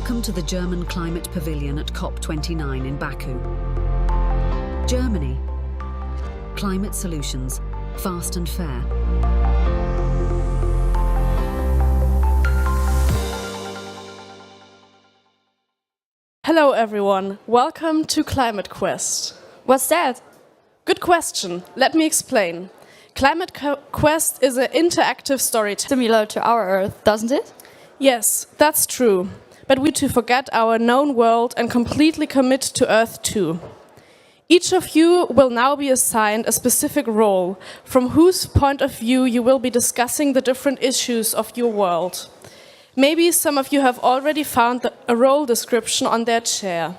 Welcome to the German Climate Pavilion at COP29 in Baku. Germany. Climate solutions, fast and fair. Hello everyone, welcome to Climate Quest. What's that? Good question, let me explain. Climate Quest is an interactive storytelling. Similar to our Earth, doesn't it? Yes, that's true. But we to forget our known world and completely commit to Earth too. Each of you will now be assigned a specific role, from whose point of view you will be discussing the different issues of your world. Maybe some of you have already found a role description on their chair.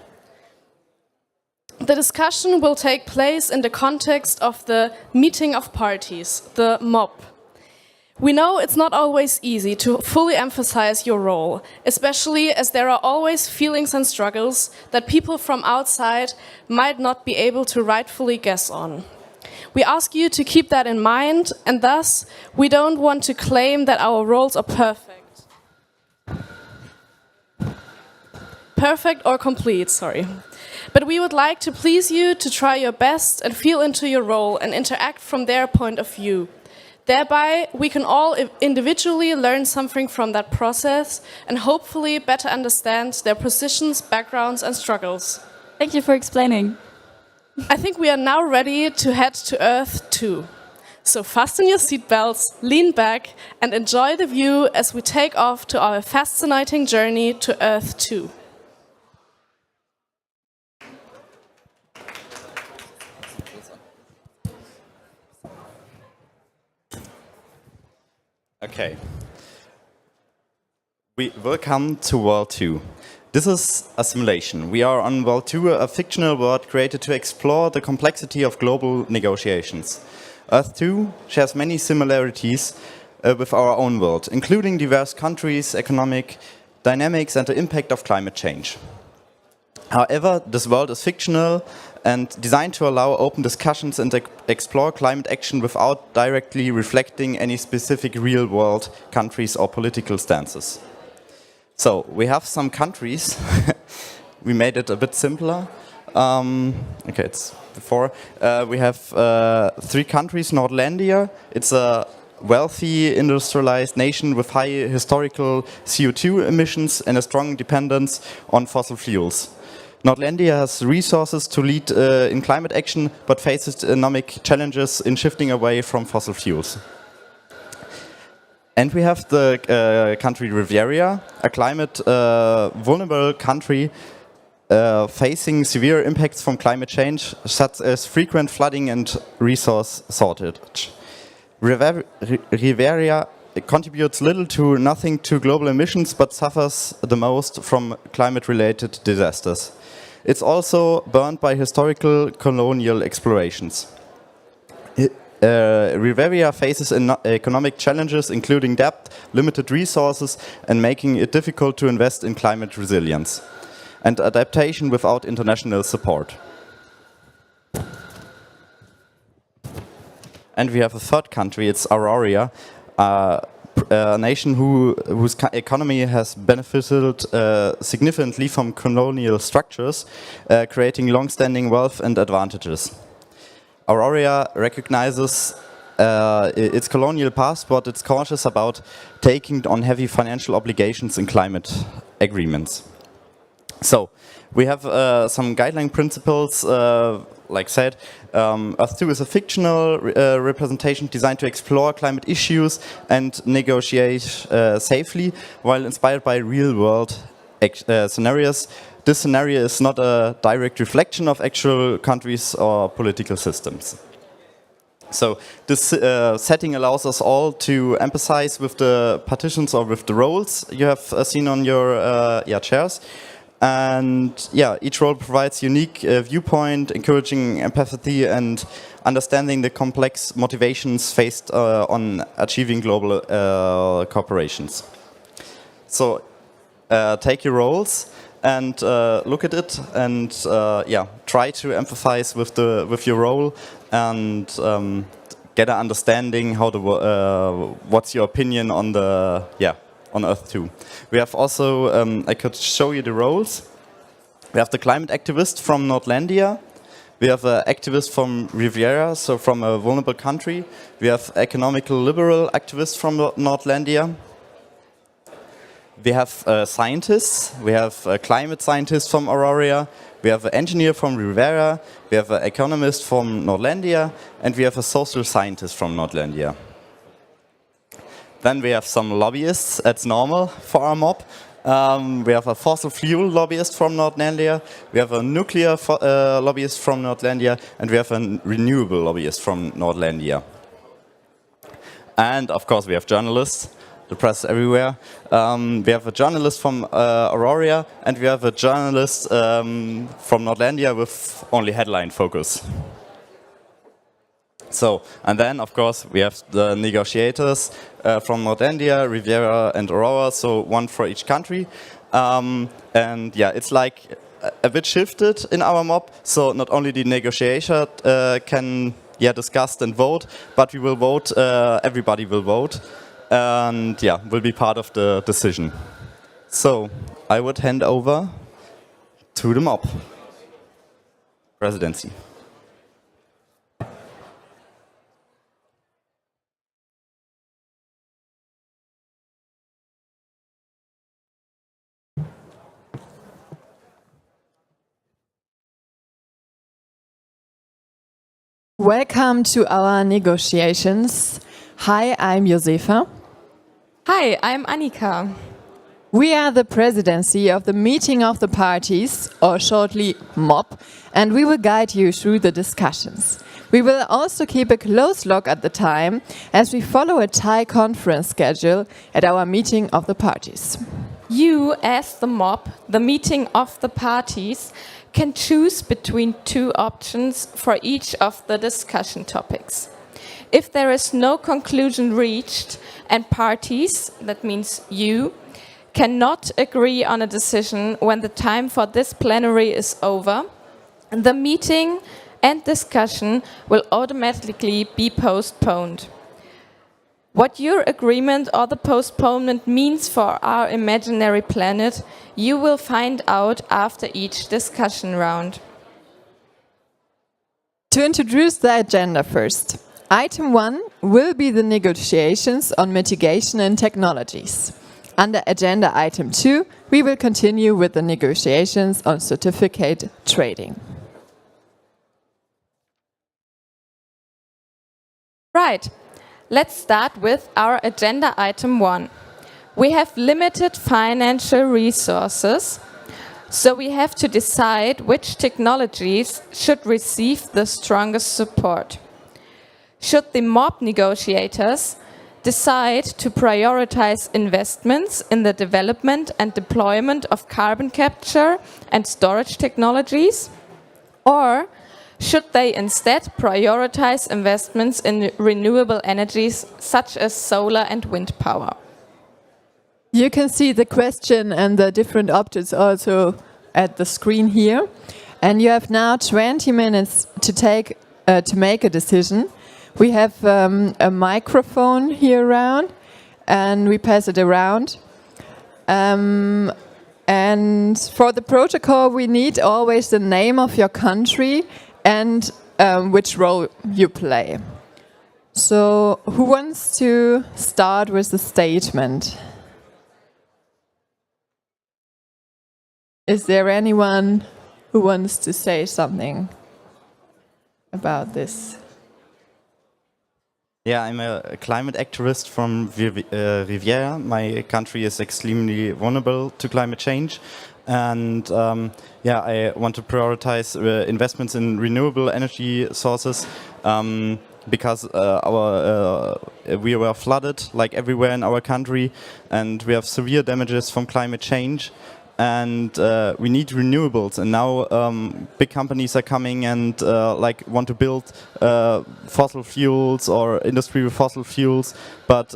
The discussion will take place in the context of the meeting of parties, the mob. We know it's not always easy to fully emphasize your role, especially as there are always feelings and struggles that people from outside might not be able to rightfully guess on. We ask you to keep that in mind, and thus we don't want to claim that our roles are perfect. Perfect or complete, sorry. But we would like to please you to try your best and feel into your role and interact from their point of view. Thereby, we can all individually learn something from that process and hopefully better understand their positions, backgrounds and struggles. Thank you for explaining. I think we are now ready to head to Earth 2. So fasten your seatbelts, lean back and enjoy the view as we take off to our fascinating journey to Earth 2. Okay. Welcome to World 2. This is a simulation. We are on World 2, a fictional world created to explore the complexity of global negotiations. Earth 2 shares many similarities with our own world, including diverse countries, economic dynamics and the impact of climate change. However, this world is fictional and designed to allow open discussions and explore climate action without directly reflecting any specific real-world countries or political stances. So, we have some countries. We made it a bit simpler. Okay, it's before. We have 3 countries. Nordlandia, it's a wealthy, industrialized nation with high historical CO2 emissions and a strong dependence on fossil fuels. Nordlandia has resources to lead in climate action, but faces economic challenges in shifting away from fossil fuels. And we have the country Riviera, a climate vulnerable country facing severe impacts from climate change, such as frequent flooding and resource shortage. Riviera contributes little to nothing to global emissions, but suffers the most from climate-related disasters. It's also burned by historical colonial explorations. Riviera faces economic challenges, including debt, limited resources, and making it difficult to invest in climate resilience and adaptation without international support. And we have a third country, it's Aurora, a nation whose economy has benefited significantly from colonial structures, creating long-standing wealth and advantages. Aurora recognizes its colonial past, but it's cautious about taking on heavy financial obligations in climate agreements. So, we have some guideline principles, like said. Earth 2 is a fictional representation designed to explore climate issues and negotiate safely, while inspired by real-world scenarios. This scenario is not a direct reflection of actual countries or political systems. So this setting allows us all to empathize with the partitions or with the roles you have seen on your chairs. And yeah, each role provides unique viewpoint, encouraging empathy and understanding the complex motivations faced on achieving global corporations. So take your roles and look at it and try to empathize with your role and get an understanding how what's your opinion on the on Earth too. We have also, I could show you the roles. We have the climate activist from Nordlandia. We have an activist from Riviera, so from a vulnerable country. We have economical liberal activists from Nordlandia. We have scientists. We have a climate scientist from Aurora. We have an engineer from Riviera. We have an economist from Nordlandia. And we have a social scientist from Nordlandia. Then we have some lobbyists. That's normal for our mob. We have a fossil fuel lobbyist from Nordlandia, we have a nuclear lobbyist from Nordlandia, and we have a renewable lobbyist from Nordlandia. And of course we have journalists, the press everywhere. We have a journalist from Aurora, and we have a journalist from Nordlandia with only headline focus. So, and then of course we have the negotiators from Nordlandia, Riviera and Aurora, so one for each country. And yeah, it's like a bit shifted in our mob, so not only the negotiator can discuss and vote, but we will vote, everybody will vote, and yeah, will be part of the decision. So, I would hand over to the mob presidency. Welcome to our negotiations. Hi, I'm Josefa. Hi, I'm Annika. We are the presidency of the meeting of the parties, or shortly MOP, and we will guide you through the discussions. We will also keep a close look at the time as we follow a tight conference schedule at our meeting of the parties. You, as the mob, the meeting of the parties, can choose between two options for each of the discussion topics. If there is no conclusion reached and parties, that means you, cannot agree on a decision when the time for this plenary is over, the meeting and discussion will automatically be postponed. What your agreement or the postponement means for our imaginary planet, you will find out after each discussion round. To introduce the agenda first, item 1 will be the negotiations on mitigation and technologies. Under agenda item 2, we will continue with the negotiations on certificate trading. Right. Let's start with our agenda item 1. We have limited financial resources, so we have to decide which technologies should receive the strongest support. Should the mob negotiators decide to prioritize investments in the development and deployment of carbon capture and storage technologies? Or should they instead prioritize investments in renewable energies such as solar and wind power? You can see the question and the different options also at the screen here. And you have now 20 minutes to make a decision. We have a microphone here around, and we pass it around. And for the protocol, we need always the name of your country and which role you play. So, who wants to start with the statement? Is there anyone who wants to say something about this? Yeah, I'm a climate activist from Riviera. My country is extremely vulnerable to climate change. And yeah, I want to prioritize investments in renewable energy sources because we were flooded like everywhere in our country, and we have severe damages from climate change. And we need renewables, and now big companies are coming and like want to build fossil fuels or industry with fossil fuels, but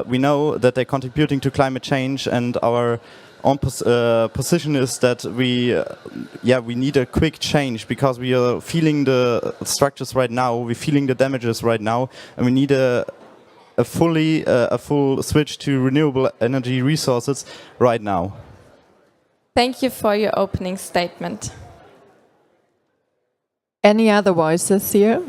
we know that they're contributing to climate change, and our own position is that we need a quick change because we are feeling the structures right now, we're feeling the damages right now, and we need a a full switch to renewable energy resources right now. Thank you for your opening statement. Any other voices here?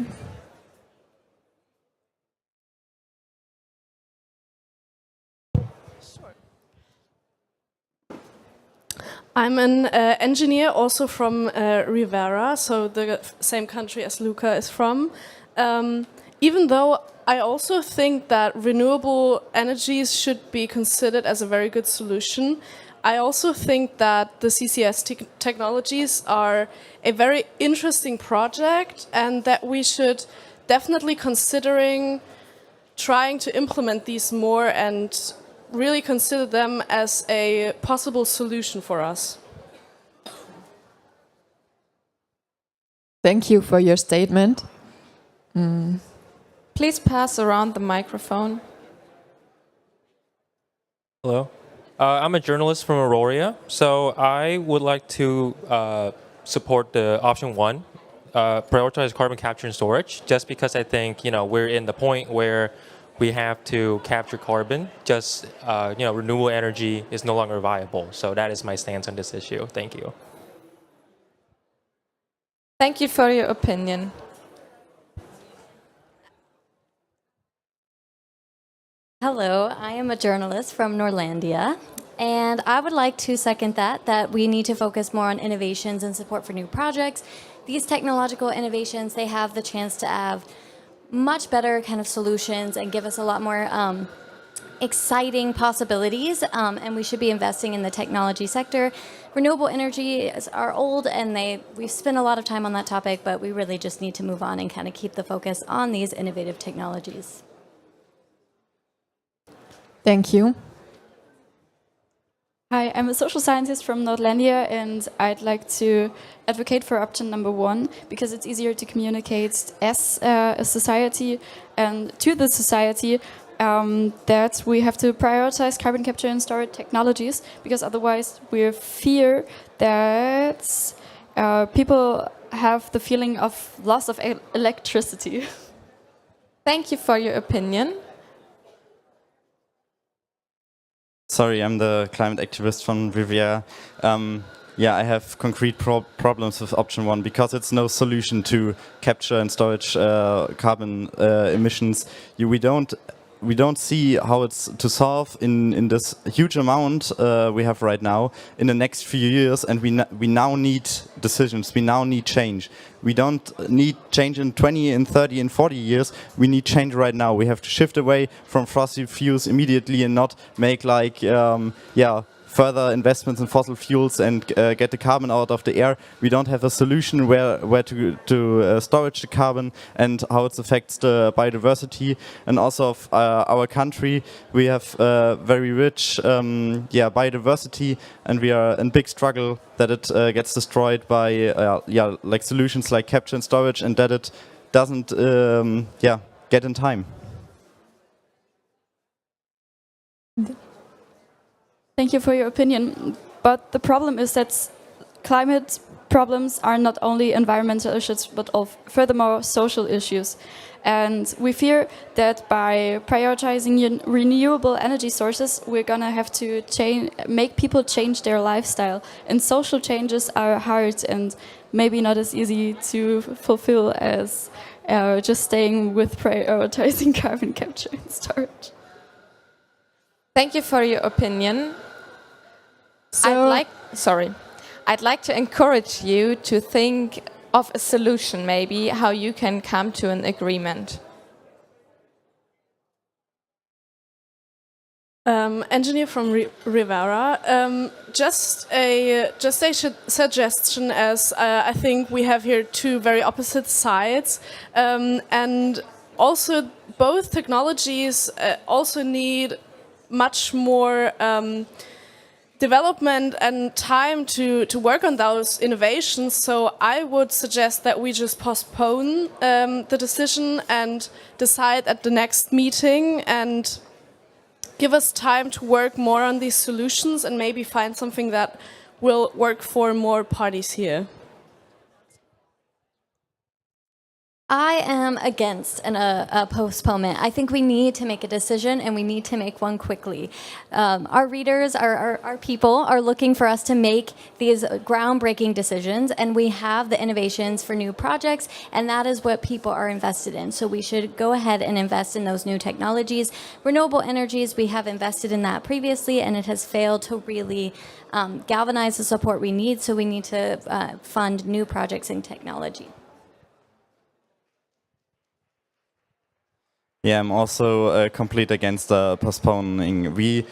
I'm an engineer also from Rivera, so the same country as Luca is from. Even though I also think that renewable energies should be considered as a very good solution, I also think that the CCS technologies are a very interesting project and that we should definitely considering trying to implement these more and really consider them as a possible solution for us. Thank you for your statement. Please pass around the microphone. Hello. I'm a journalist from Aurora, so I would like to support the option one, prioritize carbon capture and storage, just because I think we're in the point where we have to capture carbon. Just renewable energy is no longer viable. So that is my stance on this issue. Thank you. Thank you for your opinion. Hello, I am a journalist from Norlandia, and I would like to second that we need to focus more on innovations and support for new projects. These technological innovations, they have the chance to have much better kind of solutions and give us a lot more exciting possibilities, and we should be investing in the technology sector. Renewable energy are old, and we've spent a lot of time on that topic, but we really just need to move on and kind of keep the focus on these innovative technologies. Thank you. Hi, I'm a social scientist from Nordlandia, and I'd like to advocate for option number one because it's easier to communicate as a society and to the society that we have to prioritize carbon capture and storage technologies, because otherwise we fear that people have the feeling of loss of electricity. Thank you for your opinion. Sorry, I'm the climate activist from Riviera. Yeah, I have concrete problems with option one because it's no solution to capture and storage carbon emissions. We don't see how it's to solve in this huge amount we have right now in the next few years, and we now need decisions. We now need change. We don't need change in 20 and 30 and 40 years. We need change right now. We have to shift away from fossil fuels immediately and not make further investments in fossil fuels and get the carbon out of the air. We don't have a solution where to storage the carbon and how it affects the biodiversity. And also of our country, we have very rich biodiversity, and we are in big struggle that it gets destroyed by like solutions like capture and storage, and that it doesn't get in time. Thank you for your opinion. But the problem is that climate problems are not only environmental issues, but furthermore social issues. And we fear that by prioritizing renewable energy sources, we're going to have to make people change their lifestyle. And social changes are hard and maybe not as easy to fulfill as just staying with prioritizing carbon capture and storage. Thank you for your opinion. I'd like to encourage you to think of a solution, maybe how you can come to an agreement. Engineer from Rivera. Just a suggestion, as I think we have here two very opposite sides, and also both technologies also need much more development and time to work on those innovations. So I would suggest that we just postpone the decision and decide at the next meeting and give us time to work more on these solutions and maybe find something that will work for more parties here. I am against a postponement. I think we need to make a decision, and we need to make one quickly. Our readers, our people, are looking for us to make these groundbreaking decisions, and we have the innovations for new projects, and that is what people are invested in. So we should go ahead and invest in those new technologies. Renewable energies, we have invested in that previously, and it has failed to really galvanize the support we need, so we need to fund new projects in technology. Yeah, I'm also complete against postponing. We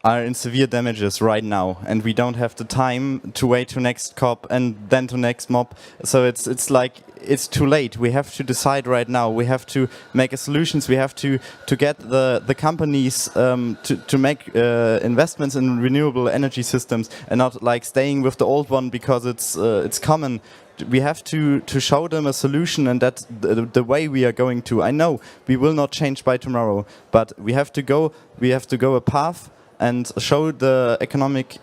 are in severe damages right now, and we don't have the time to wait to next COP and then to next MOP. So it's like it's too late. We have to decide right now. We have to make a solutions. We have to get the companies to make investments in renewable energy systems, and not like staying with the old one because it's common. We have to show them a solution, and that's the way we are going to. I know we will not change by tomorrow, but we have to go a path and show the economic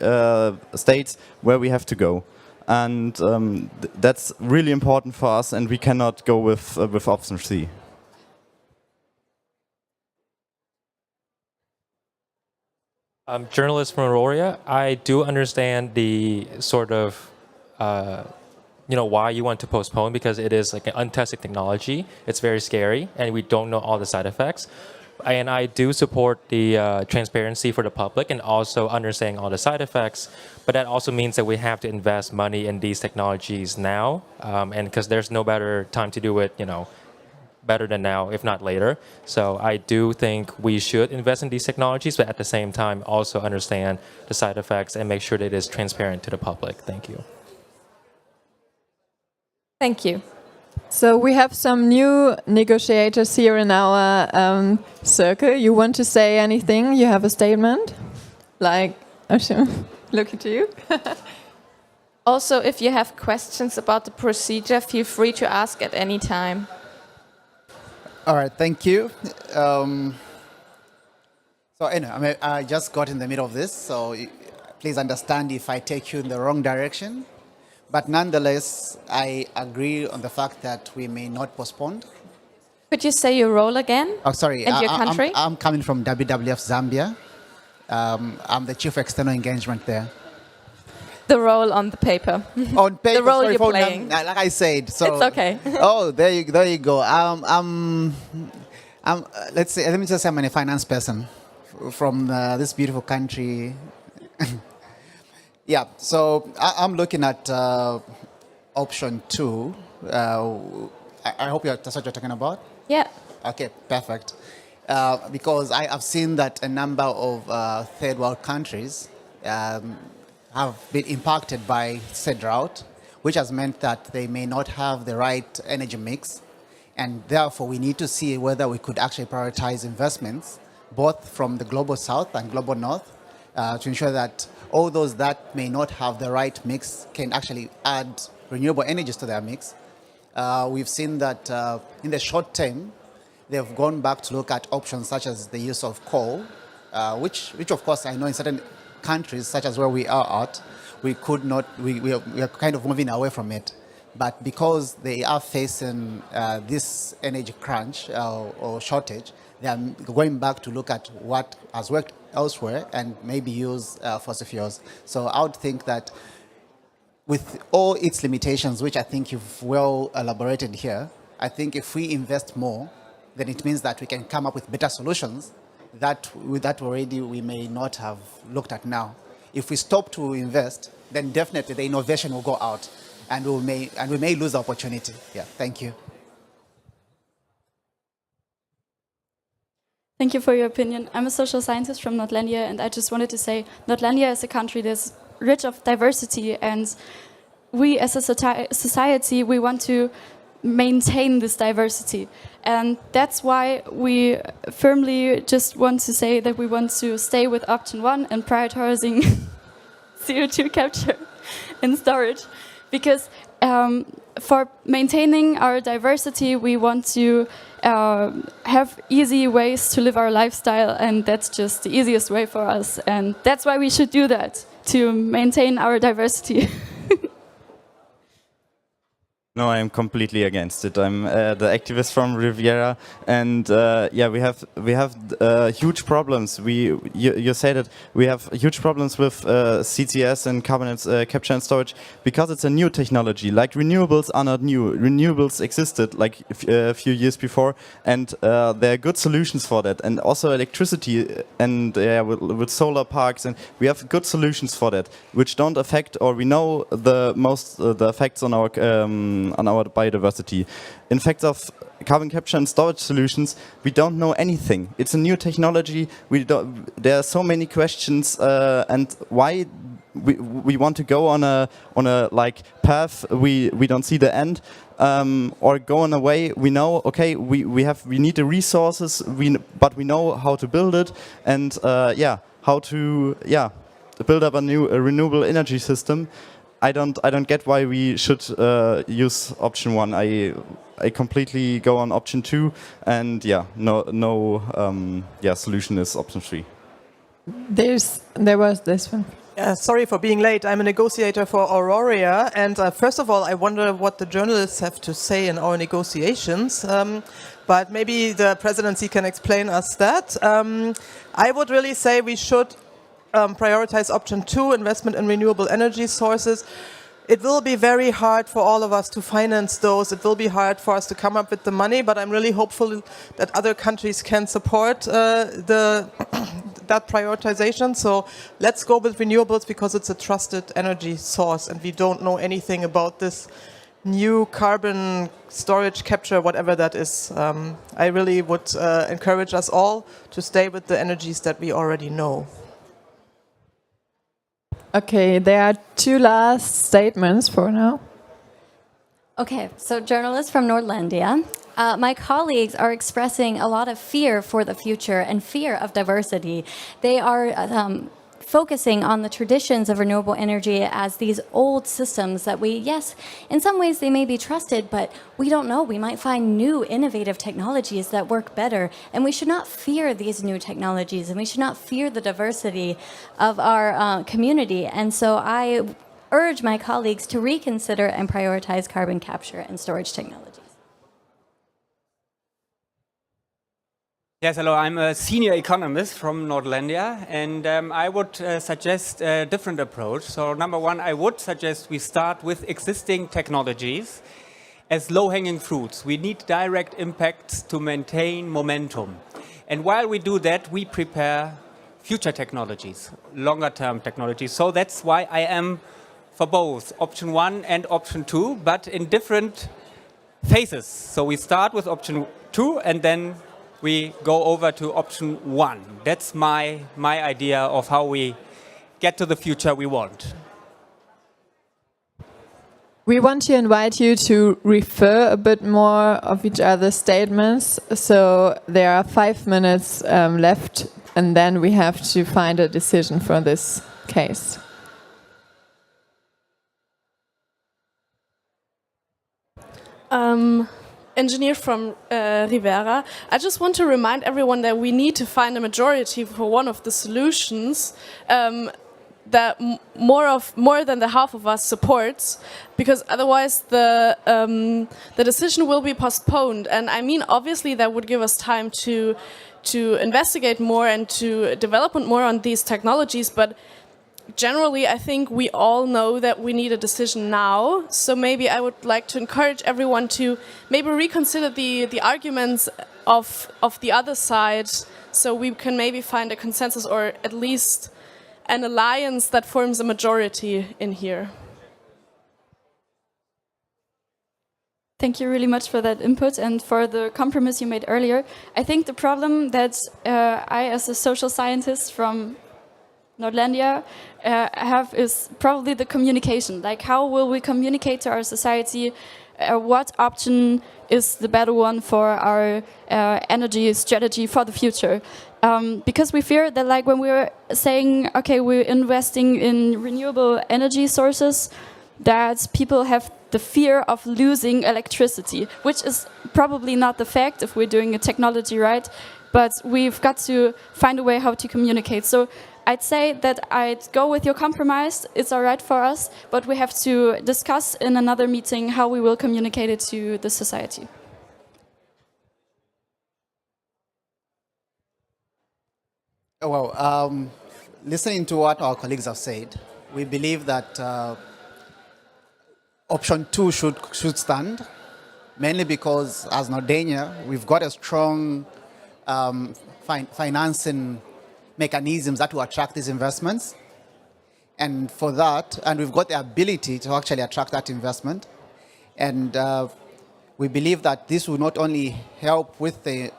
states where we have to go. And that's really important for us, and we cannot go with option C. I'm journalist from Aurora. I do understand the sort of why you want to postpone, because it is like an untested technology. It's very scary, and we don't know all the side effects. And I do support the transparency for the public and also understanding all the side effects. But that also means that we have to invest money in these technologies now, and because there's no better time to do it, better than now, if not later. So I do think we should invest in these technologies, but at the same time also understand the side effects and make sure that it is transparent to the public. Thank you. Thank you. So we have some new negotiators here in our circle. You want to say anything? You have a statement? Like, look at you. Also, if you have questions about the procedure, feel free to ask at any time. All right, thank you. So anyway, I just got in the middle of this, so please understand if I take you in the wrong direction. But nonetheless, I agree on the fact that we may not postpone. Could you say your role again? Oh, sorry. And your country? I'm coming from WWF Zambia. I'm the chief external engagement there. The role on the paper. On paper, the role sorry, you're playing. Like I said, so it's okay. Oh, there you go. Let me just say I'm a finance person from this beautiful country. Yeah, so I'm looking at option 2. I hope that's what you're talking about. Yeah. Okay, perfect. Because I have seen that a number of third world countries have been impacted by said drought, which has meant that they may not have the right energy mix. And therefore, we need to see whether we could actually prioritize investments, both from the global south and global north, to ensure that all those that may not have the right mix can actually add renewable energies to their mix. We've seen that in the short term, they've gone back to look at options such as the use of coal, which of course I know in certain countries, such as where we are at, we are kind of moving away from it. But because they are facing this energy crunch or shortage, they are going back to look at what has worked elsewhere and maybe use fossil fuels. So I would think that with all its limitations, which I think you've well elaborated here, I think if we invest more, then it means that we can come up with better solutions that already we may not have looked at now. If we stop to invest, then definitely the innovation will go out, and we may lose the opportunity. Yeah, thank you. Thank you for your opinion. I'm a social scientist from Nordlandia, and I just wanted to say Nordlandia is a country that's rich of diversity, and we as a society, we want to maintain this diversity. And that's why we firmly just want to say that we want to stay with option 1 and prioritizing CO2 capture and storage. Because for maintaining our diversity, we want to have easy ways to live our lifestyle, and that's just the easiest way for us. And that's why we should do that, to maintain our diversity. No, I'm completely against it. I'm the activist from Riviera, and yeah, we have huge problems. You say that we have huge problems with CCS and carbon capture and storage because it's a new technology. Like renewables are not new. Renewables existed like a few years before, and there are good solutions for that. And also electricity and with solar parks, and we have good solutions for that, which don't affect, or we know the effects on our biodiversity. In fact, of carbon capture and storage solutions, we don't know anything. It's a new technology. There are so many questions, and why we want to go on a like path we don't see the end, or go on a way we know. Okay, we need the resources, but we know how to build it, and how to build up a new renewable energy system. I don't get why we should use option 1. I completely go on option 2, and solution is option 3. There was this one. Sorry for being late. I'm a negotiator for Aurora, and first of all, I wonder what the journalists have to say in our negotiations. But maybe the presidency can explain us that. I would really say we should prioritize option 2, investment in renewable energy sources. It will be very hard for all of us to finance those. It will be hard for us to come up with the money, but I'm really hopeful that other countries can support that prioritization. So let's go with renewables because it's a trusted energy source, and we don't know anything about this new carbon storage capture, whatever that is. I really would encourage us all to stay with the energies that we already know. Okay, there are 2 last statements for now. Okay, so journalists from Nordlandia. My colleagues are expressing a lot of fear for the future and fear of diversity. They are focusing on the traditions of renewable energy as these old systems that yes, in some ways they may be trusted, but we don't know. We might find new innovative technologies that work better, and we should not fear these new technologies, and we should not fear the diversity of our community. And so I urge my colleagues to reconsider and prioritize carbon capture and storage technologies. Yes, hello, I'm a senior economist from Nordlandia, and I would suggest a different approach. So number 1, I would suggest we start with existing technologies as low-hanging fruits. We need direct impacts to maintain momentum. And while we do that, we prepare future technologies, longer-term technologies. So that's why I am for both option 1 and option 2, but in different phases. So we start with option 2 and then we go over to option 1. That's my idea of how we get to the future we want. We want to invite you to refer a bit more of each other's statements. So there are 5 minutes left, and then we have to find a decision for this case. Engineer from Rivera. I just want to remind everyone that we need to find a majority for one of the solutions that more than the half of us supports, because otherwise the decision will be postponed. And I mean, obviously, that would give us time to investigate more and to develop more on these technologies, but generally, I think we all know that we need a decision now. So maybe I would like to encourage everyone to maybe reconsider the arguments of the other side, so we can maybe find a consensus or at least an alliance that forms a majority in here. Thank you really much for that input and for the compromise you made earlier. I think the problem that I, as a social scientist from Nordlandia, have is probably the communication. Like, how will we communicate to our society what option is the better one for our energy strategy for the future? Because we fear that, like, when we're saying, okay, we're investing in renewable energy sources, that people have the fear of losing electricity, which is probably not the fact if we're doing a technology right, but we've got to find a way how to communicate. So I'd say that I'd go with your compromise. It's all right for us, but we have to discuss in another meeting how we will communicate it to the society. Well, listening to what our colleagues have said, we believe that option 2 should stand, mainly because as Nordenia, we've got a strong financing mechanisms that will attract these investments. And for that, and we've got the ability to actually attract that investment. And we believe that this will not only help with the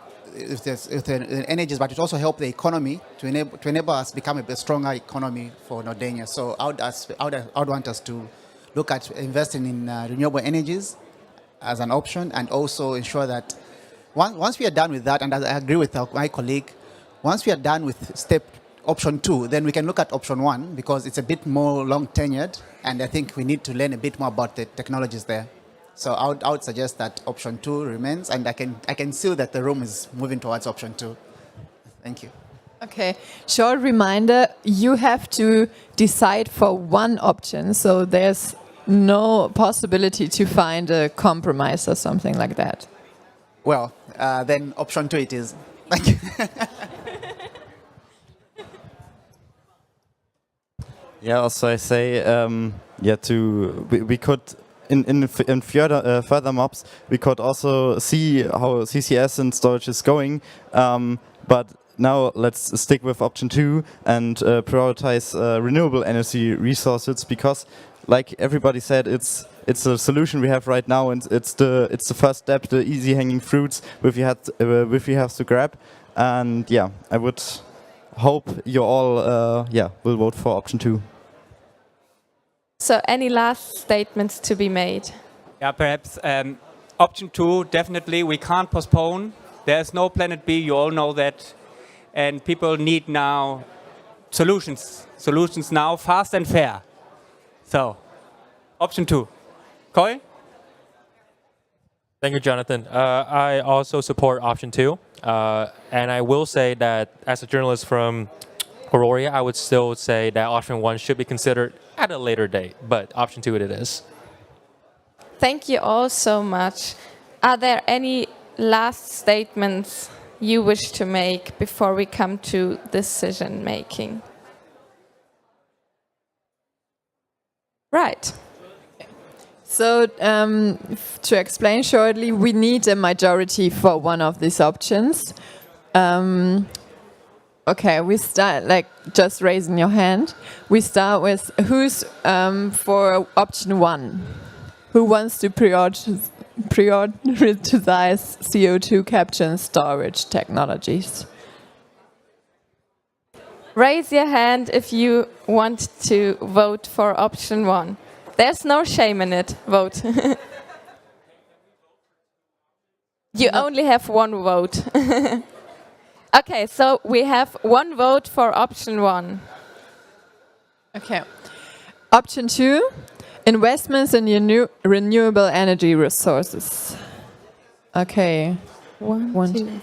energies, but it also help the economy to enable us to become a stronger economy for Nordenia. So I would want us to look at investing in renewable energies as an option, and also ensure that once we are done with that, and I agree with my colleague, once we are done with option 2, then we can look at option 1, because it's a bit more long tenured, and I think we need to learn a bit more about the technologies there. So I would suggest that option 2 remains, and I can see that the room is moving towards option 2. Thank you. Okay, short reminder, you have to decide for one option, so there's no possibility to find a compromise or something like that. Well, then option 2 it is. Thank you. Yeah, also I say, we could, in further mobs, we could also see how CCS and storage is going, but now let's stick with option 2 and prioritize renewable energy resources, because, like everybody said, it's a solution we have right now, and it's the first step, the easy hanging fruits which we have to grab. And yeah, I would hope you all will vote for option 2. So any last statements to be made? Yeah, perhaps option 2, definitely we can't postpone. There's no planet B, you all know that. And people need now solutions now, fast and fair. So, option 2. Koi? Thank you, Jonathan. I also support option 2. And I will say that as a journalist from Aurora, I would still say that option 1 should be considered at a later date, but option 2 it is. Thank you all so much. Are there any last statements you wish to make before we come to decision making? Right. So to explain shortly, we need a majority for one of these options. Okay, we start, just raising your hand. We start with who's for option 1? Who wants to prioritize CO2 capture and storage technologies? Raise your hand if you want to vote for option 1. There's no shame in it. Vote. You only have one vote. Okay, so we have one vote for option 1. Okay. Option 2, investments in renewable energy resources. Okay. One, two.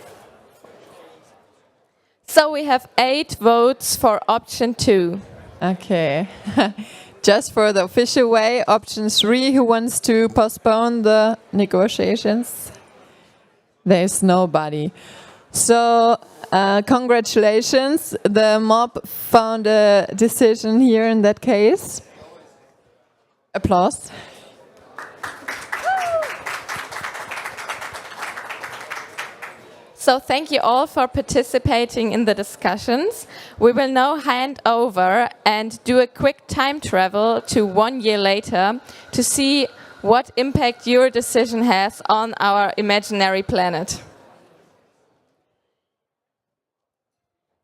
So we have 8 votes for option 2. Okay. Just for the official way, option 3, who wants to postpone the negotiations? There's nobody. So, congratulations. The mob found a decision here in that case. Applause. So thank you all for participating in the discussions. We will now hand over and do a quick time travel to 1 year later to see what impact your decision has on our imaginary planet.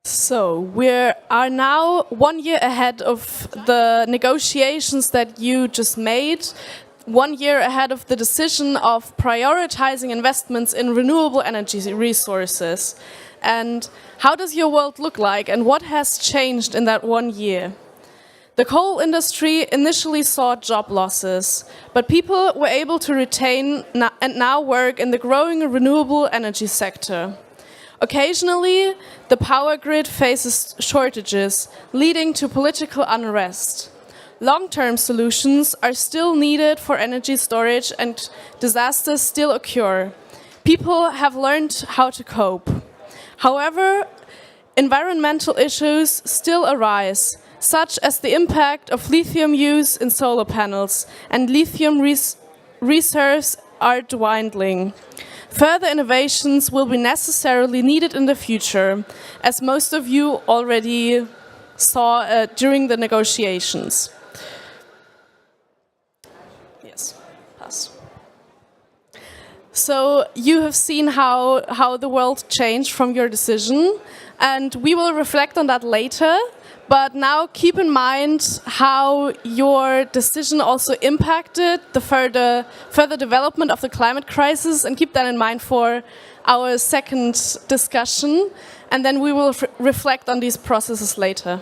So we are now 1 year ahead of the negotiations that you just made, 1 year ahead of the decision of prioritizing investments in renewable energy resources. And how does your world look like, and what has changed in that 1 year? The coal industry initially saw job losses, but people were able to retain and now work in the growing renewable energy sector. Occasionally, the power grid faces shortages, leading to political unrest. Long-term solutions are still needed for energy storage and disasters still occur. People have learned how to cope. However, environmental issues still arise, such as the impact of lithium use in solar panels, and lithium reserves are dwindling. Further innovations will be necessarily needed in the future, as most of you already saw during the negotiations. Yes, pass. So you have seen how the world changed from your decision, and we will reflect on that later. But now keep in mind how your decision also impacted the further development of the climate crisis, and keep that in mind for our second discussion. And then we will reflect on these processes later.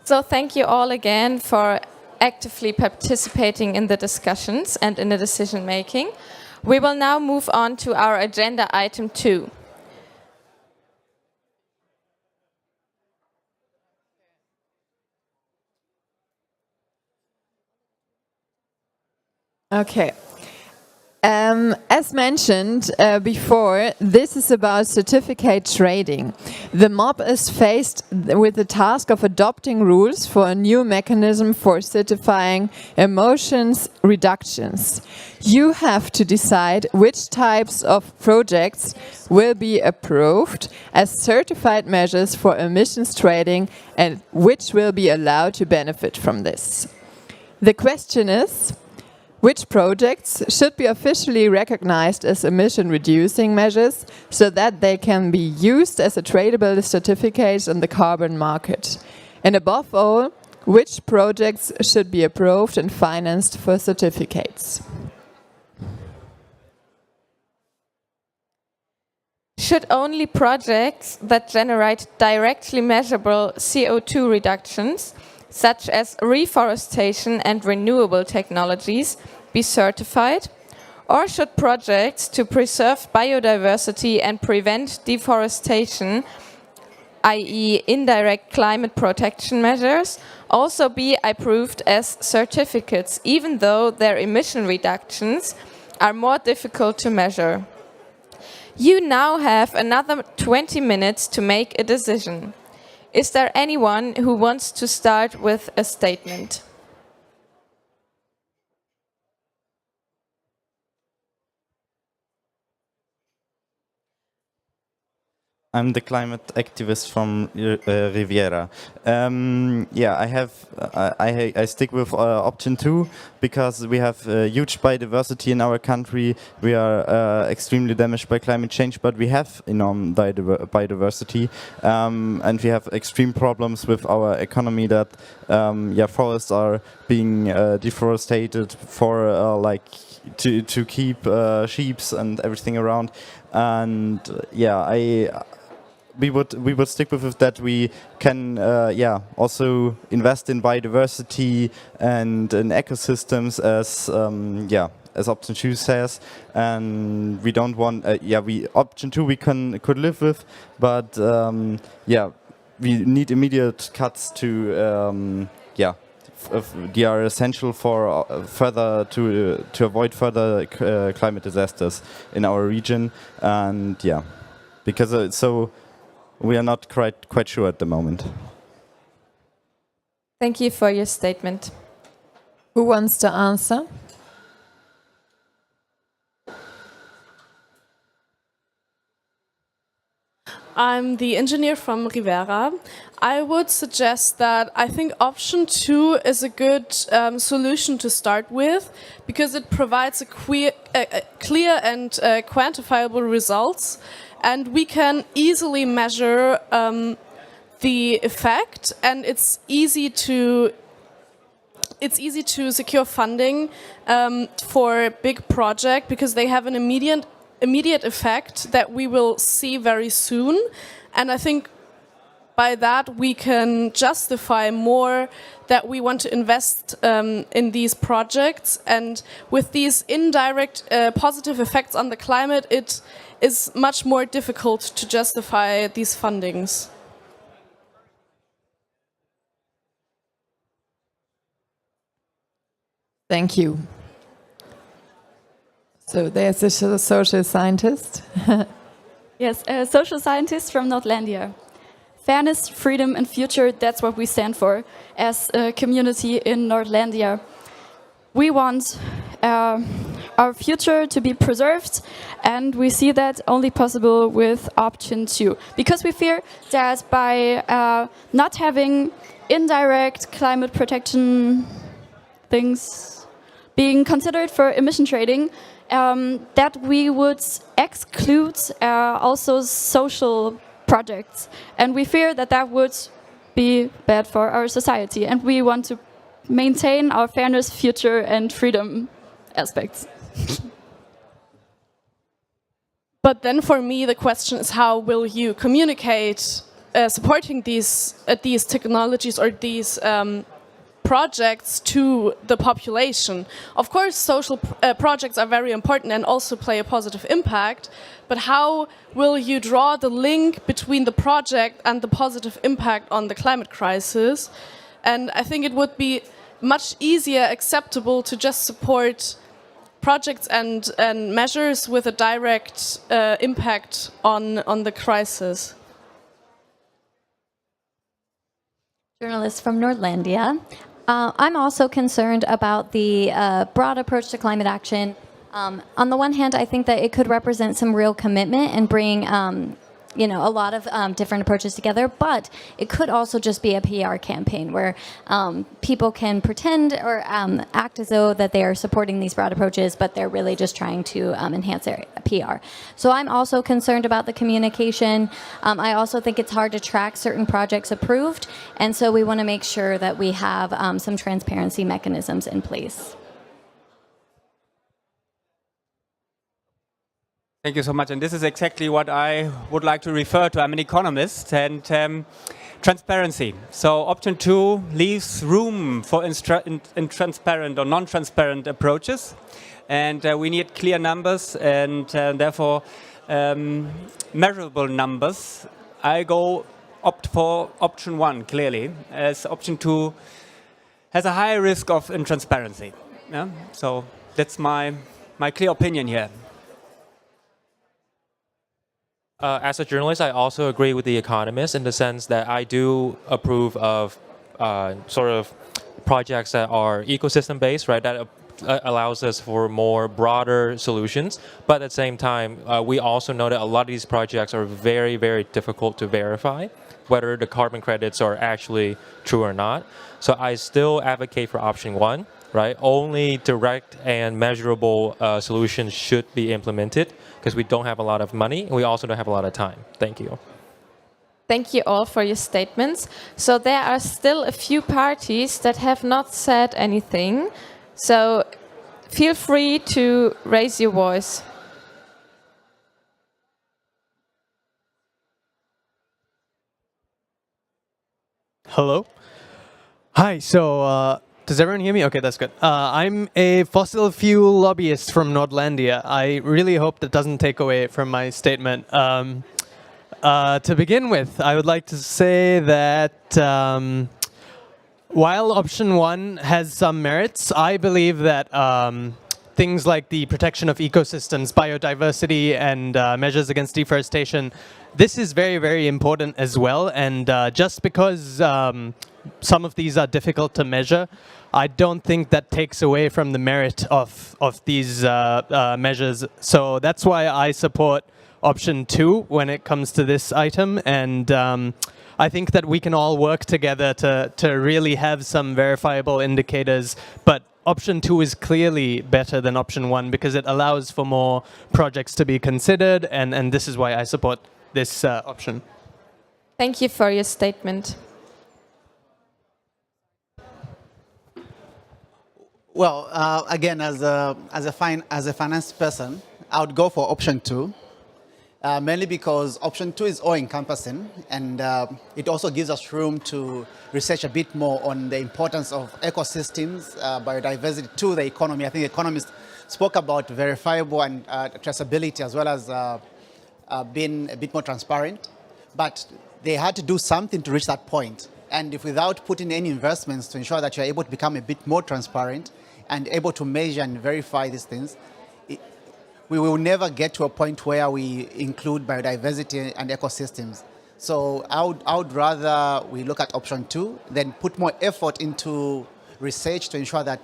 So thank you all again for actively participating in the discussions and in the decision making. We will now move on to our agenda item 2. Okay. As mentioned before, this is about certificate trading. The mob is faced with the task of adopting rules for a new mechanism for certifying emissions reductions. You have to decide which types of projects will be approved as certified measures for emissions trading and which will be allowed to benefit from this. The question is, which projects should be officially recognized as emission-reducing measures so that they can be used as a tradable certificate in the carbon market? And above all, which projects should be approved and financed for certificates? Should only projects that generate directly measurable CO2 reductions, such as reforestation and renewable technologies, be certified? Or should projects to preserve biodiversity and prevent deforestation, i.e. indirect climate protection measures, also be approved as certificates, even though their emission reductions are more difficult to measure? You now have another 20 minutes to make a decision. Is there anyone who wants to start with a statement? I'm the climate activist from Riviera. I stick with option 2 because we have huge biodiversity in our country. We are extremely damaged by climate change, but we have enormous biodiversity, and we have extreme problems with our economy. That forests are being deforested for to keep sheep and everything around, and we would stick with it that we can also invest in biodiversity and in ecosystems as option 2 says, and we don't want option 2 we could live with, but we need immediate cuts to they are essential for to avoid further climate disasters in our region, and because we are not quite sure at the moment. Thank you for your statement. Who wants to answer? I'm the engineer from Rivera. I would suggest that I think option 2 is a good solution to start with, because it provides clear and quantifiable results, and we can easily measure the effect, and it's easy to secure funding for a big project, because they have an immediate effect that we will see very soon. And I think by that we can justify more that we want to invest in these projects. And with these indirect positive effects on the climate, it is much more difficult to justify these fundings. Thank you. So there's a social scientist. Yes, a social scientist from Nordlandia. Fairness, freedom, and future, that's what we stand for as a community in Nordlandia. We want our future to be preserved, and we see that only possible with option 2. Because we fear that by not having indirect climate protection things being considered for emission trading, that we would exclude also social projects. And we fear that that would be bad for our society. And we want to maintain our fairness, future, and freedom aspects. But then for me, the question is, how will you communicate supporting these technologies or these projects to the population? Of course, social projects are very important and also play a positive impact, but how will you draw the link between the project and the positive impact on the climate crisis? And I think it would be much easier acceptable to just support projects and measures with a direct impact on the crisis. Journalist from Nordlandia. I'm also concerned about the broad approach to climate action. On the one hand, I think that it could represent some real commitment and bring a lot of different approaches together, but it could also just be a PR campaign where people can pretend or act as though that they are supporting these broad approaches, but they're really just trying to enhance their PR. So I'm also concerned about the communication. I also think it's hard to track certain projects approved, and so we want to make sure that we have some transparency mechanisms in place. Thank you so much. And this is exactly what I would like to refer to. I'm an economist, and transparency. So option 2 leaves room for transparent or non-transparent approaches. And we need clear numbers and therefore measurable numbers. I opt for option 1 clearly, as option 2 has a higher risk of intransparency. Yeah? So that's my clear opinion here. As a journalist, I also agree with the economist in the sense that I do approve of sort of projects that are ecosystem-based, right? That allows us for more broader solutions. But at the same time, we also know that a lot of these projects are very, very difficult to verify, whether the carbon credits are actually true or not. So I still advocate for option 1, right? Only direct and measurable solutions should be implemented, because we don't have a lot of money and we also don't have a lot of time. Thank you. Thank you all for your statements. So there are still a few parties that have not said anything. So feel free to raise your voice. Hello. Hi. So does everyone hear me? Okay, that's good. I'm a fossil fuel lobbyist from Nordlandia. I really hope that doesn't take away from my statement. To begin with, I would like to say that while option 1 has some merits, I believe that things like the protection of ecosystems, biodiversity, and measures against deforestation, this is very, very important as well. And just because some of these are difficult to measure, I don't think that takes away from the merit of these measures. So that's why I support option 2 when it comes to this item. And I think that we can all work together to really have some verifiable indicators. But option 2 is clearly better than option 1 because it allows for more projects to be considered. And this is why I support this option. Thank you for your statement. Well, again, as a finance person, I would go for option 2 Mainly because option 2 is all-encompassing, and it also gives us room to research a bit more on the importance of ecosystems, biodiversity to the economy. I think economists spoke about verifiable and traceability, as well as being a bit more transparent. But they had to do something to reach that point. And if without putting any investments to ensure that you're able to become a bit more transparent and able to measure and verify these things, we will never get to a point where we include biodiversity and ecosystems. So I would rather we look at option 2, then put more effort into research to ensure that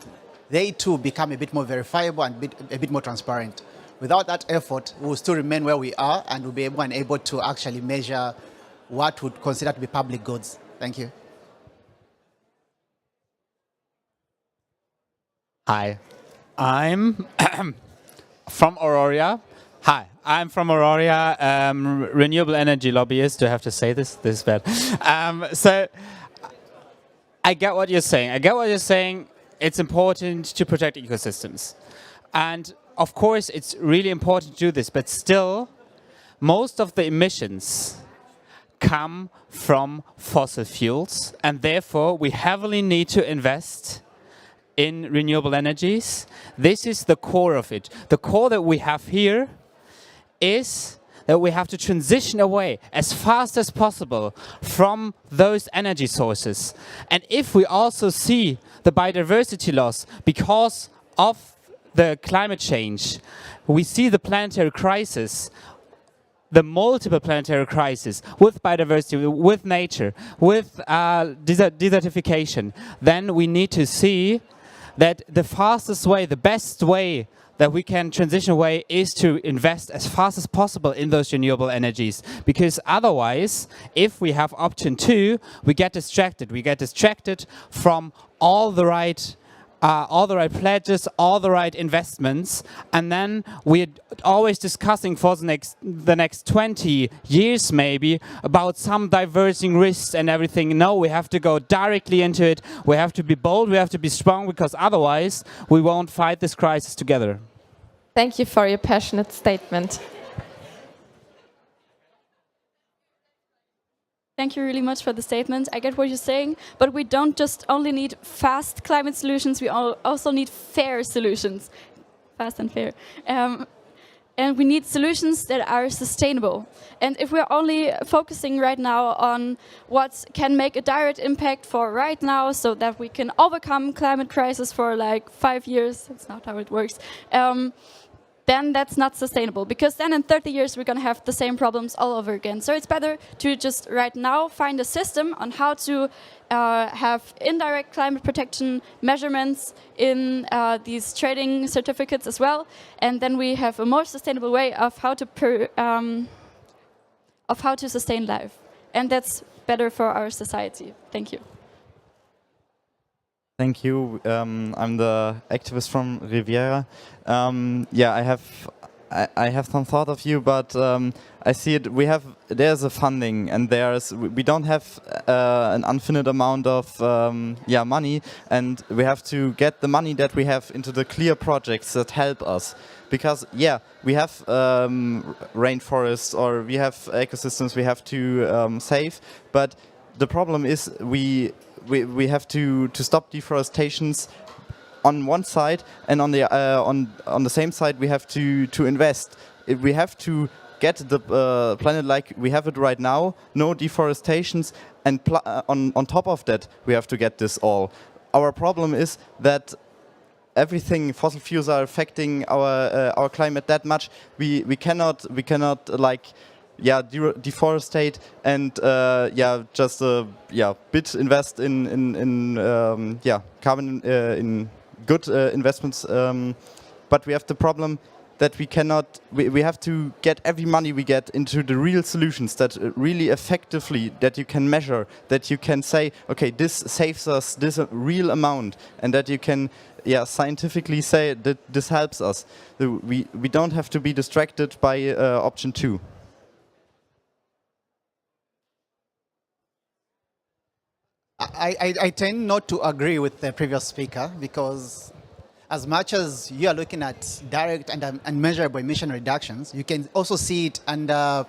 they too become a bit more verifiable and a bit more transparent. Without that effort, we will still remain where we are, and we'll be able to actually measure what would consider to be public goods. Thank you. Hi, I'm from Aurora. Hi, I'm from Aurora, renewable energy lobbyist. Do I have to say this? This is bad. So I get what you're saying. It's important to protect ecosystems. And of course, it's really important to do this. But still, most of the emissions come from fossil fuels. And therefore, we heavily need to invest in renewable energies. This is the core of it. The core that we have here is that we have to transition away as fast as possible from those energy sources. And if we also see the biodiversity loss because of the climate change, we see the planetary crisis, the multiple planetary crises with biodiversity, with nature, with desertification, then we need to see that the fastest way, the best way that we can transition away is to invest as fast as possible in those renewable energies. Because otherwise, if we have option 2, we get distracted. We get distracted from all the right pledges, all the right investments, and then we're always discussing for the next 20 years maybe about some diverging risks and everything. No, we have to go directly into it. We have to be bold, we have to be strong, because otherwise we won't fight this crisis together. Thank you for your passionate statement. Thank you really much for the statement. I get what you're saying, but we don't just only need fast climate solutions, we also need fair solutions. Fast and fair. And we need solutions that are sustainable. And if we're only focusing right now on what can make a direct impact for right now so that we can overcome climate crisis for like 5 years, that's not how it works, then that's not sustainable, because then in 30 years we're going to have the same problems all over again. So it's better to just right now find a system on how to have indirect climate protection measurements in these trading certificates as well, and then we have a more sustainable way of how to sustain life, and that's better for our society. Thank you. Thank you. I'm the activist from Riviera. Yeah, I have some thought of you, but I see it. There's a funding, and we don't have an infinite amount of money, and we have to get the money that we have into the clear projects that help us. Because we have rainforests, or we have ecosystems we have to save, but the problem is we have to stop deforestations on one side, and on the same side we have to invest. We have to get the planet like we have it right now, no deforestations, and on top of that we have to get this all. Our problem is that fossil fuels are affecting our climate that much. We cannot like deforestate and just bit invest in carbon in good investments, but we have the problem that we have to get every money we get into the real solutions that really effectively, that you can measure, that you can say, okay, this saves us this real amount, and that you can scientifically say that this helps us. We don't have to be distracted by option 2. I tend not to agree with the previous speaker, because as much as you are looking at direct and measurable emission reductions, you can also see it under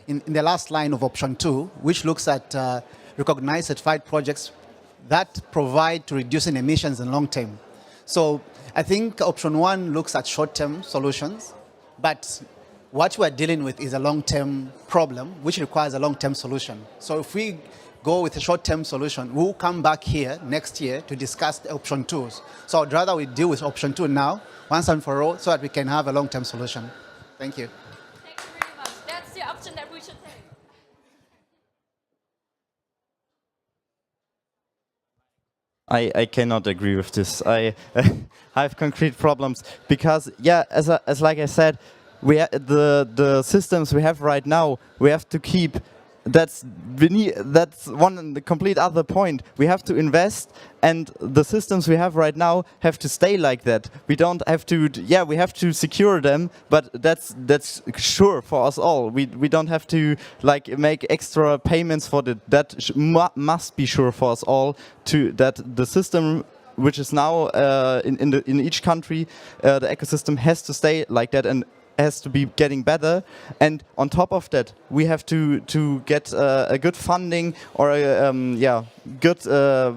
in the last line of option 2, which looks at recognized certified projects that provide to reducing emissions in long term. So I think option 1 looks at short-term solutions, but what we're dealing with is a long-term problem, which requires a long-term solution. So if we go with a short-term solution, we'll come back here next year to discuss the option 2s. So I'd rather we deal with option 2 now, once and for all, so that we can have a long-term solution. Thank you. Thank you very much. That's the option that we should take. I cannot agree with this. I have concrete problems because, yeah, as like I said, the systems we have right now, we have to keep. That's one complete other point. We have to invest, and the systems we have right now have to stay like that. We don't have to. Yeah, we have to secure them, but that's sure for us all. We don't have to like make extra payments for that. That must be sure for us all. That the system which is now in each country, the ecosystem has to stay like that and has to be getting better. And on top of that, we have to get a good funding or a good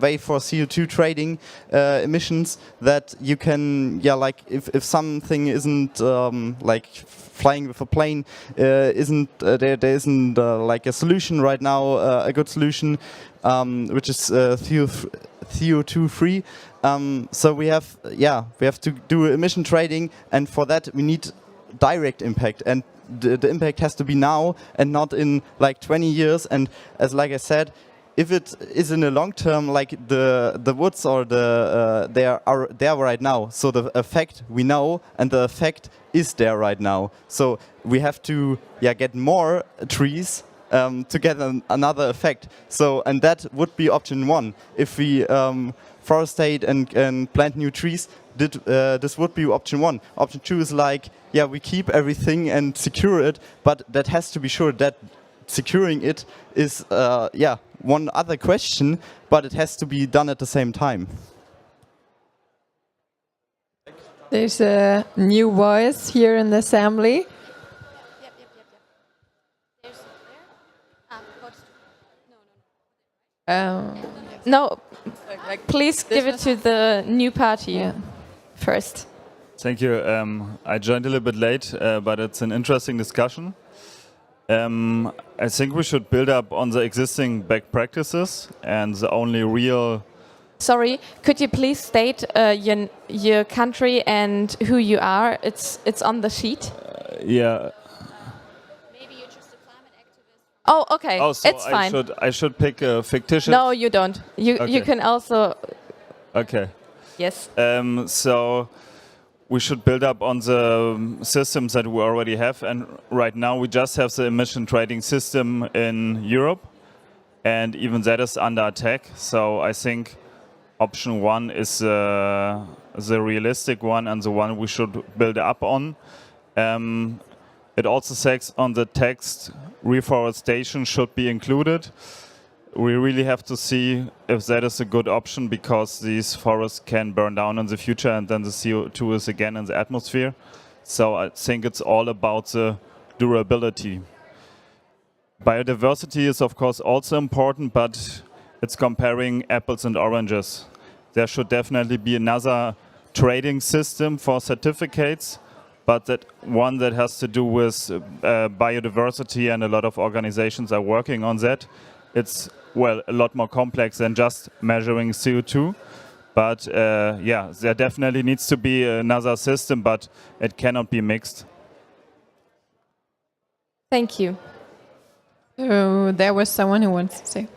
way for CO2 trading emissions, that you can like if something isn't like flying with a plane isn't there isn't like a solution right now, a good solution which is CO2 free. So we have to do emission trading, and for that we need direct impact, and the impact has to be now and not in like 20 years. And as like I said, if it is in the long term, like the woods or they are there right now, so the effect we know and the effect is there right now. So we have to get more trees to get another effect. So, and that would be option 1. If we forestate and plant new trees, this would be option 1. Option 2 is like, we keep everything and secure it, but that has to be sure that securing it is one other question, but it has to be done at the same time. There's a new voice here in the assembly. No, please give it to the new party first. Thank you. I joined a little bit late, but it's an interesting discussion. I think we should build up on the existing best practices, and the only real... Sorry, could you please state your country and who you are? It's on the sheet. Yeah. Oh, okay. Oh, so it's fine. I should pick a fictitious... No, you don't. You can also... Okay. Yes. So we should build up on the systems that we already have. And right now we just have the emission trading system in Europe. And even that is under attack. So I think option 1 is the realistic one and the one we should build up on. It also says on the text, reforestation should be included. We really have to see if that is a good option, because these forests can burn down in the future and then the CO2 is again in the atmosphere. So I think it's all about the durability. Biodiversity is of course also important, but it's comparing apples and oranges. There should definitely be another trading system for certificates, but that one that has to do with biodiversity, and a lot of organizations are working on that. It's, well, a lot more complex than just measuring CO2. But there definitely needs to be another system, but it cannot be mixed. Thank you. So there was someone who wants to say.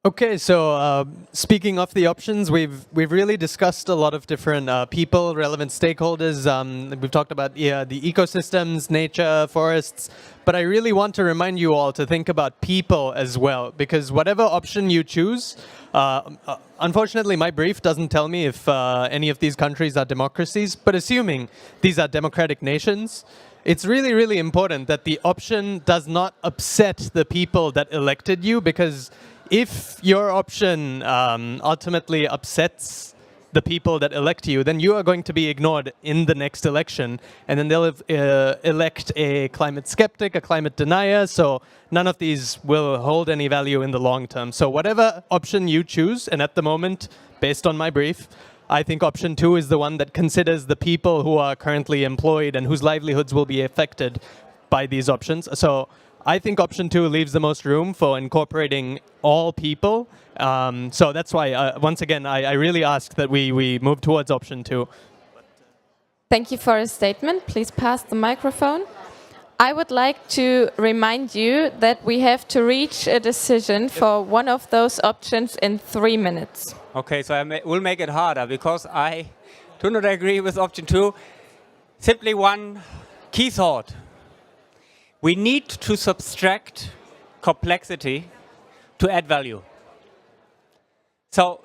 Okay, so speaking of the options, we've really discussed a lot of different people, relevant stakeholders. We've talked about the ecosystems, nature, forests, but I really want to remind you all to think about people as well, because whatever option you choose, unfortunately my brief doesn't tell me if any of these countries are democracies, but assuming these are democratic nations, it's really, really important that the option does not upset the people that elected you, because if your option ultimately upsets the people that elect you, then you are going to be ignored in the next election. And then they'll elect a climate skeptic, a climate denier. So none of these will hold any value in the long term. So whatever option you choose, and at the moment, based on my brief, I think option 2 is the one that considers the people who are currently employed and whose livelihoods will be affected by these options. So I think option 2 leaves the most room for incorporating all people. So that's why, once again, I really ask that we move towards option 2. Thank you for a statement. Please pass the microphone. I would like to remind you that we have to reach a decision for one of those options in 3 minutes. Okay, so we'll make it harder because I do not agree with option 2. Simply one key thought. We need to subtract complexity to add value. So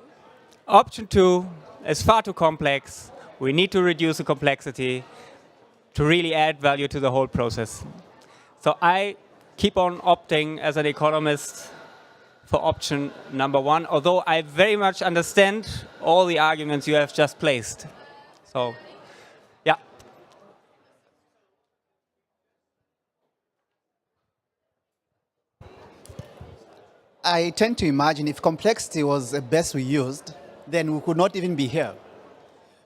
option 2 is far too complex. We need to reduce the complexity to really add value to the whole process. So I keep on opting as an economist for option number 1, although I very much understand all the arguments you have just placed. So, yeah. I tend to imagine if complexity was the best we used, then we could not even be here.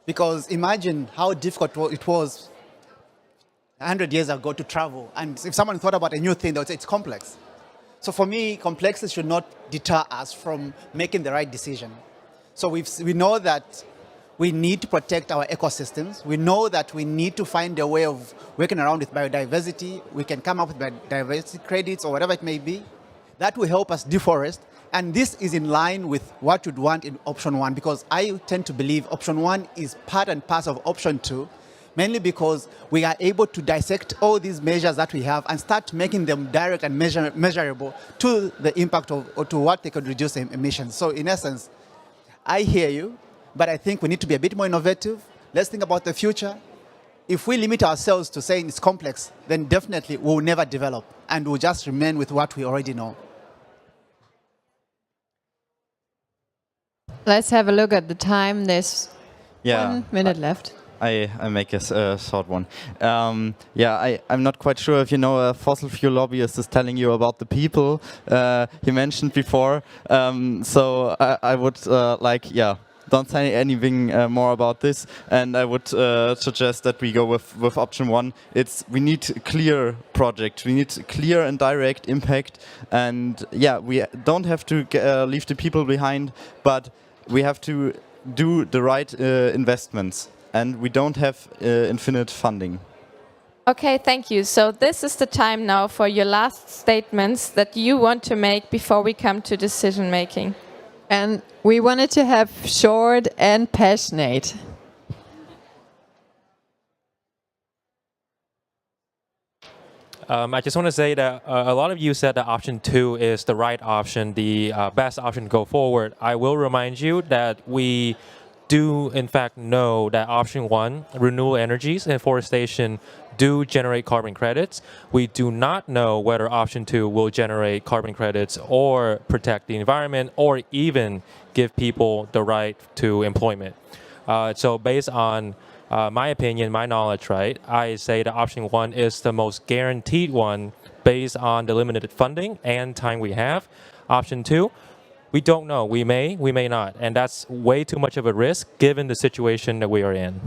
Because imagine how difficult it was 100 years ago to travel. And if someone thought about a new thing, they would say it's complex. So for me, complexity should not deter us from making the right decision. So we know that we need to protect our ecosystems. We know that we need to find a way of working around with biodiversity. We can come up with biodiversity credits or whatever it may be. That will help us deforest. And this is in line with what you'd want in option 1, because I tend to believe option 1 is part and parcel of option 2, mainly because we are able to dissect all these measures that we have and start making them direct and measurable to the impact of, or to what they could reduce emissions. So in essence, I hear you, but I think we need to be a bit more innovative. Let's think about the future. If we limit ourselves to saying it's complex, then definitely we'll never develop and we'll just remain with what we already know. Let's have a look at the time. There's 1 minute left. I make a short one. I'm not quite sure if you know a fossil fuel lobbyist is telling you about the people he mentioned before. So I would don't say anything more about this. And I would suggest that we go with option 1. We need a clear project. We need clear and direct impact. And we don't have to leave the people behind, but we have to do the right investments. And we don't have infinite funding. Okay, thank you. So this is the time now for your last statements that you want to make before we come to decision making. And we wanted to have short and passionate. I just want to say that a lot of you said that option 2 is the right option, the best option to go forward. I will remind you that we do in fact know that option 1, renewable energies and forestation, do generate carbon credits. We do not know whether option 2 will generate carbon credits or protect the environment or even give people the right to employment. So based on my opinion, my knowledge, right, I say that option 1 is the most guaranteed one based on the limited funding and time we have. Option 2, we don't know. We may not. And that's way too much of a risk given the situation that we are in.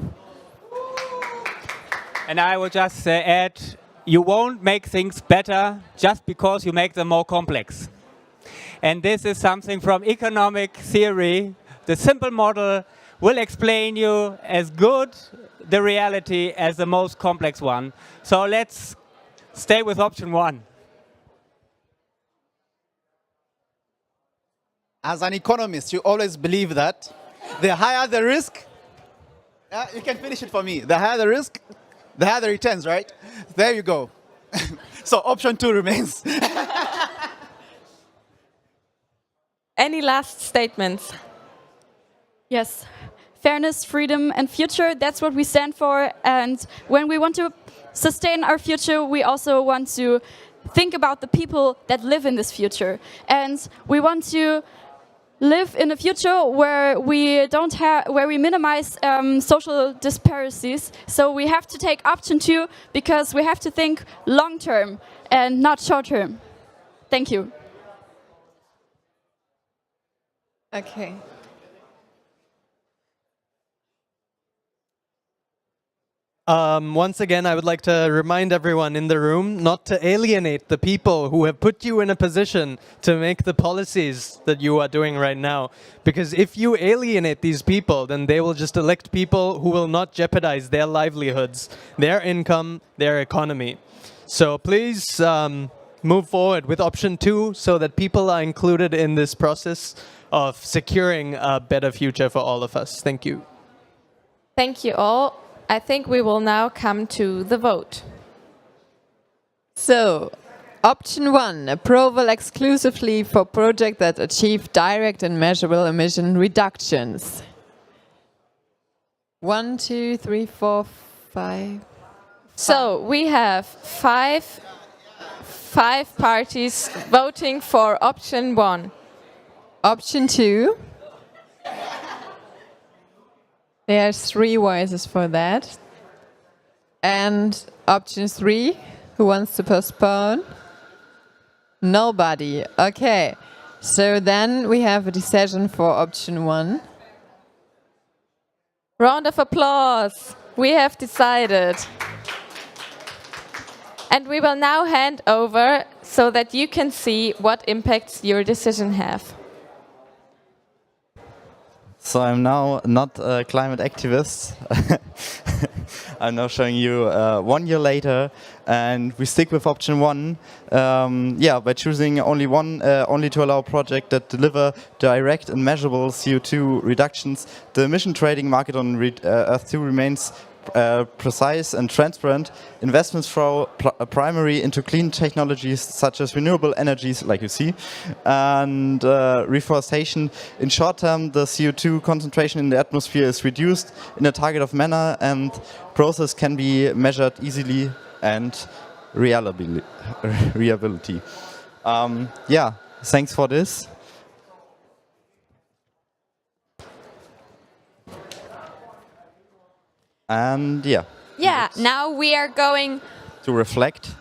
And I will just add, you won't make things better just because you make them more complex. And this is something from economic theory. The simple model will explain you as good the reality as the most complex one. So let's stay with option 1. As an economist, you always believe that the higher the risk, you can finish it for me. The higher the risk, the higher the returns, right? There you go. So option 2 remains. Any last statements? Yes. Fairness, freedom, and future, that's what we stand for. And when we want to sustain our future, we also want to think about the people that live in this future. And we want to live in a future where we don't have, where we minimize social disparities. So we have to take option 2 because we have to think long term and not short term. Thank you. Okay. Once again, I would like to remind everyone in the room not to alienate the people who have put you in a position to make the policies that you are doing right now. Because if you alienate these people, then they will just elect people who will not jeopardize their livelihoods, their income, their economy. So please move forward with option 2 so that people are included in this process of securing a better future for all of us. Thank you. Thank you all. I think we will now come to the vote. So, option 1, approval exclusively for projects that achieve direct and measurable emission reductions. 1, 2, 3, 4, 5. So we have five parties voting for option 1. Option 2. There's 3 voices for that. And option 3, who wants to postpone? Nobody. Okay. So then we have a decision for option 1. Round of applause. We have decided. And we will now hand over so that you can see what impacts your decision have. So I'm now not a climate activist. I'm now showing you 1 year later, and we stick with option 1. By choosing only to allow projects that deliver direct and measurable CO2 reductions, the emission trading market on Earth 2 remains precise and transparent. Investments flow primary into clean technologies such as renewable energies, like you see, and reforestation. In short term, the CO2 concentration in the atmosphere is reduced in a targeted manner, and process can be measured easily and reliability. Thanks for this. And now we are going to reflect.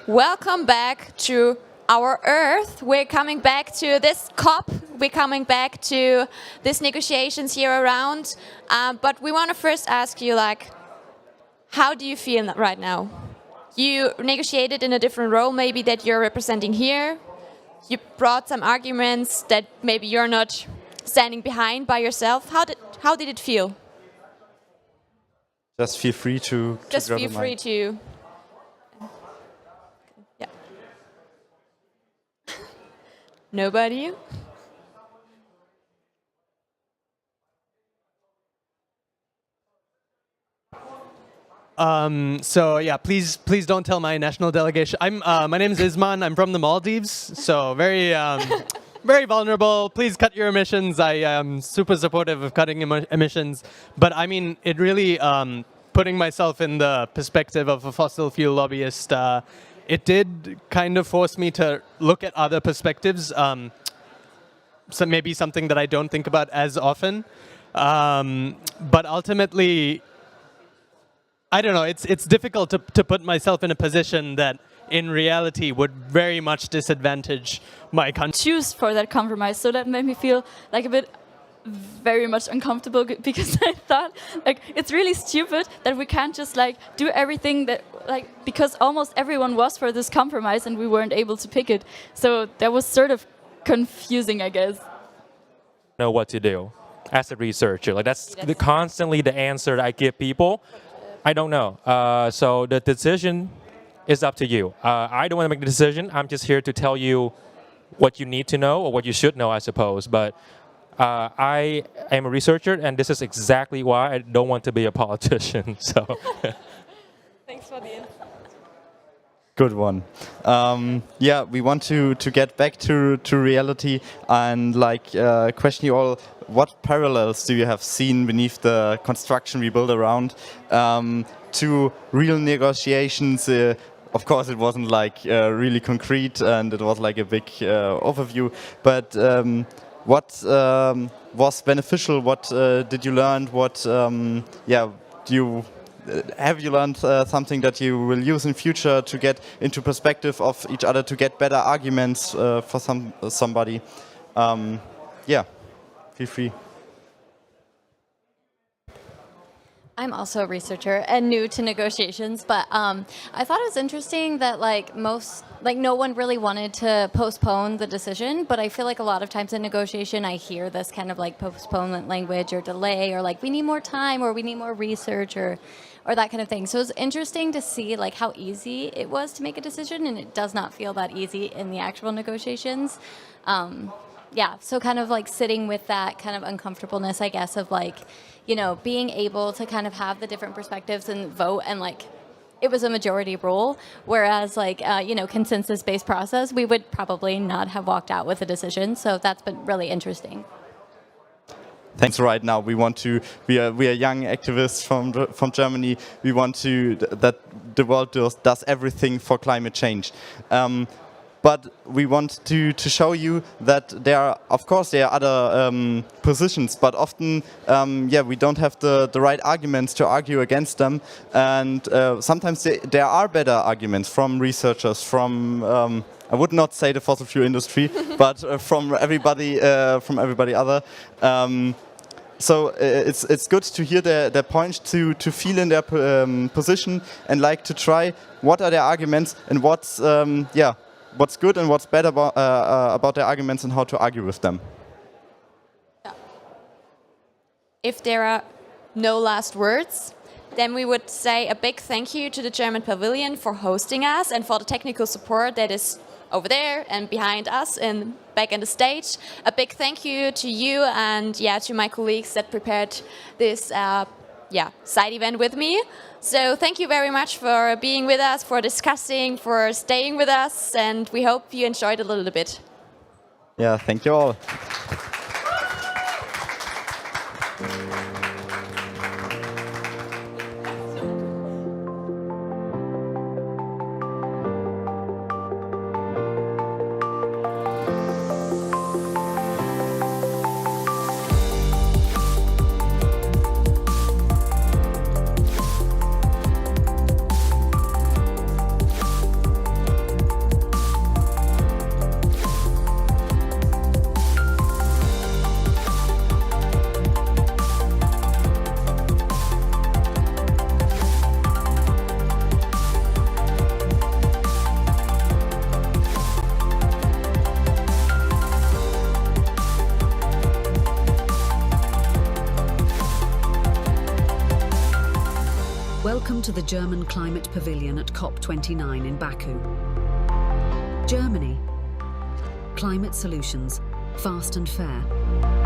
Welcome back to our Earth. We're coming back to this COP. We're coming back to these negotiations here around. But we want to first ask you, how do you feel right now? You negotiated in a different role, maybe that you're representing here. You brought some arguments that maybe you're not standing behind by yourself. How did it feel? Just feel free to Just feel free to. Yeah. Nobody? Please don't tell my national delegation. My name is Isman. I'm from the Maldives, so very very vulnerable. Please cut your emissions. I am super supportive of cutting emissions, but I mean, it really putting myself in the perspective of a fossil fuel lobbyist. It did kind of force me to look at other perspectives. So maybe something that I don't think about as often, but ultimately, I don't know. It's difficult to put myself in a position that, in reality, would very much disadvantage my country. Choose for that compromise, so that made me feel like a bit very much uncomfortable because I thought it's really stupid that we can't just do everything that because almost everyone was for this compromise and we weren't able to pick it. So that was sort of confusing, I guess. Know what to do as a researcher. That's constantly the answer that I give people. I don't know. So the decision is up to you. I don't want to make the decision. I'm just here to tell you what you need to know or what you should know, I suppose. But I am a researcher, and this is exactly why I don't want to be a politician. So, thanks for the info. Good one. We want to get back to reality and question you all. What parallels do you have seen beneath the construction we build around to real negotiations of course, it wasn't like really concrete, and it was like a big overview. But what was beneficial? What did you learn? What do you have you learned something that you will use in future to get into perspective of each other, to get better arguments for somebody? Yeah, feel free. I'm also a researcher and new to negotiations, but I thought it was interesting that no one really wanted to postpone the decision, but I feel like a lot of times in negotiation I hear this kind of like postponement language or delay or like we need more time or we need more research or that kind of thing. So it's interesting to see like how easy it was to make a decision, and it does not feel that easy in the actual negotiations. So kind of like sitting with that kind of uncomfortableness, I guess, of like, being able to kind of have the different perspectives and vote, and like it was a majority rule, whereas like, consensus-based process, we would probably not have walked out with a decision. So that's been really interesting. Thanks. Right now, we are young activists from Germany. We want that the world does everything for climate change. But we want to show you that there are other positions, but often, we don't have the right arguments to argue against them. And sometimes there are better arguments from researchers, from I would not say the fossil fuel industry, but from everybody other. So it's good to hear their points, to feel in their position, and like to try what are their arguments and what's good and what's bad about their arguments and how to argue with them. If there are no last words, then we would say a big thank you to the German Pavilion for hosting us and for the technical support that is over there and behind us and back on the stage. A big thank you to you and to my colleagues that prepared this side event with me. So thank you very much for being with us, for discussing, for staying with us, and we hope you enjoyed a little bit. Yeah, thank you all. Welcome to the German Climate Pavilion at COP29 in Baku. Germany. Climate solutions, fast and fair.